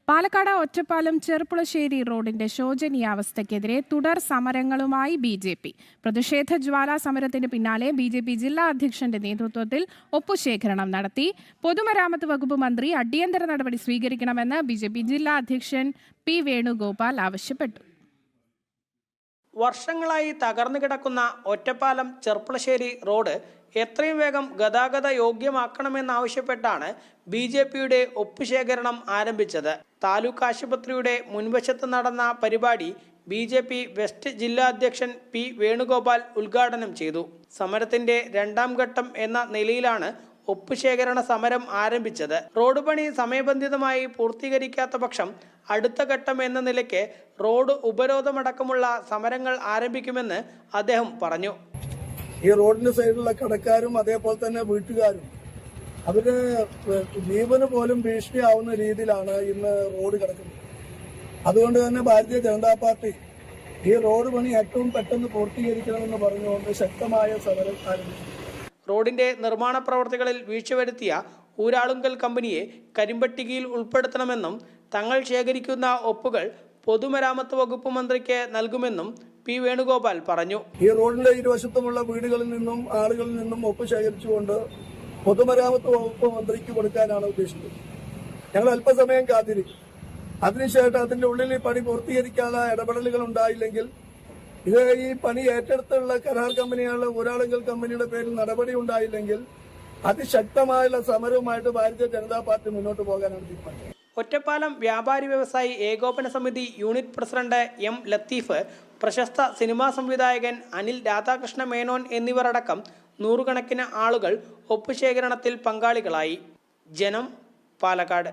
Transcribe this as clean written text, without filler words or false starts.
പാലക്കാട് ഒറ്റപ്പാലം ചെറുപ്പുളശ്ശേരി റോഡിന്റെ ശോചനീയാവസ്ഥയ്ക്കെതിരെ തുടർ സമരങ്ങളുമായി ബി.ജെ.പി. പ്രതിഷേധ ജ്വാലാ സമരത്തിന് പിന്നാലെ ബി.ജെ.പി. ജില്ലാ അധ്യക്ഷന്റെ നേതൃത്വത്തിൽ ഒപ്പുശേഖരണം നടത്തി. പൊതുമരാമത്ത് വകുപ്പ് മന്ത്രി അടിയന്തര നടപടി സ്വീകരിക്കണമെന്ന് ബി.ജെ.പി. ജില്ലാ അധ്യക്ഷൻ പി. വേണുഗോപാൽ ആവശ്യപ്പെട്ടു. വർഷങ്ങളായി തകർന്നു കിടക്കുന്ന ഒറ്റപ്പാലം ചെറുപ്പുളശ്ശേരി റോഡ് എത്രയും വേഗം ഗതാഗത യോഗ്യമാക്കണമെന്നാവശ്യപ്പെട്ടാണ് ബി.ജെ.പിയുടെ ഒപ്പുശേഖരണം ആരംഭിച്ചത്. താലൂക്ക് ആശുപത്രിയുടെ മുൻവശത്ത് നടന്ന പരിപാടി ബി.ജെ.പി. വെസ്റ്റ് ജില്ലാ അധ്യക്ഷൻ പി. വേണുഗോപാൽ ഉദ്ഘാടനം ചെയ്തു. സമരത്തിന്റെ രണ്ടാം ഘട്ടം എന്ന നിലയിലാണ് ഒപ്പുശേഖരണ സമരം ആരംഭിച്ചത്. റോഡ് പണി സമയബന്ധിതമായി പൂർത്തീകരിക്കാത്ത പക്ഷം അടുത്ത ഘട്ടം എന്ന നിലയ്ക്ക് റോഡ് ഉപരോധമടക്കമുള്ള സമരങ്ങൾ ആരംഭിക്കുമെന്ന് അദ്ദേഹം പറഞ്ഞു. ഈ റോഡിന്റെ സൈഡിലുള്ള കടക്കാരും അതേപോലെ തന്നെ വീട്ടുകാരും അവര് ജീവന് പോലും ഭീഷണിയാവുന്ന രീതിയിലാണ് ഇന്ന് റോഡ് കിടക്കുന്നത്. അതുകൊണ്ട് തന്നെ ഭാരതീയ ജനതാ പാർട്ടി ഈ റോഡ് പണി ഏറ്റവും പെട്ടെന്ന് പൂർത്തീകരിക്കണമെന്ന് പറഞ്ഞുകൊണ്ട് ശക്തമായ സമരം ആരംഭിച്ചു. റോഡിന്റെ നിർമ്മാണ പ്രവർത്തികളിൽ വീഴ്ച വരുത്തിയ ഊരാളുങ്കൽ കമ്പനിയെ കരിമ്പട്ടികയിൽ ഉൾപ്പെടുത്തണമെന്നും തങ്ങൾ ശേഖരിക്കുന്ന ഒപ്പുകൾ പൊതുമരാമത്ത് വകുപ്പ് മന്ത്രിക്ക് നൽകുമെന്നും പി. വേണുഗോപാൽ പറഞ്ഞു. ഈ റോഡിന്റെ ഇരുവശത്തുമുള്ള വീടുകളിൽ നിന്നും ആളുകളിൽ നിന്നും ഒപ്പ് ശേഖരിച്ചുകൊണ്ട് പൊതുമരാമത്ത് വകുപ്പ് മന്ത്രിക്ക് കൊടുക്കാനാണ് ഉദ്ദേശിക്കുന്നത്. ഞങ്ങൾ അല്പസമയം കാത്തിരിക്കും. അതിനുശേഷം അതിന്റെ ഉള്ളിൽ ഈ പണി പൂർത്തീകരിക്കാനുള്ള ഇടപെടലുകൾ ഉണ്ടായില്ലെങ്കിൽ ഈ പണി ഏറ്റെടുത്തുള്ള കരാർ കമ്പനികളുടെ ഊരാളുങ്കൽ കമ്പനിയുടെ പേരിൽ നടപടി ഉണ്ടായില്ലെങ്കിൽ അതിശക്തമായുള്ള സമരവുമായിട്ട് ഭാരതീയ ജനതാ പാർട്ടി മുന്നോട്ട് പോകാനാണ് തീരുമാനിച്ചത്. ഒറ്റപ്പാലം വ്യാപാരി വ്യവസായി ഏകോപന സമിതി യൂണിറ്റ് പ്രസിഡന്റ് എം. ലത്തീഫ്, പ്രശസ്ത സിനിമാ സംവിധായകൻ അനിൽ രാധാകൃഷ്ണ മേനോൻ എന്നിവരടക്കം നൂറുകണക്കിന് ആളുകൾ ഒപ്പുശേഖരണത്തിൽ പങ്കാളികളായി. ജനം, പാലക്കാട്.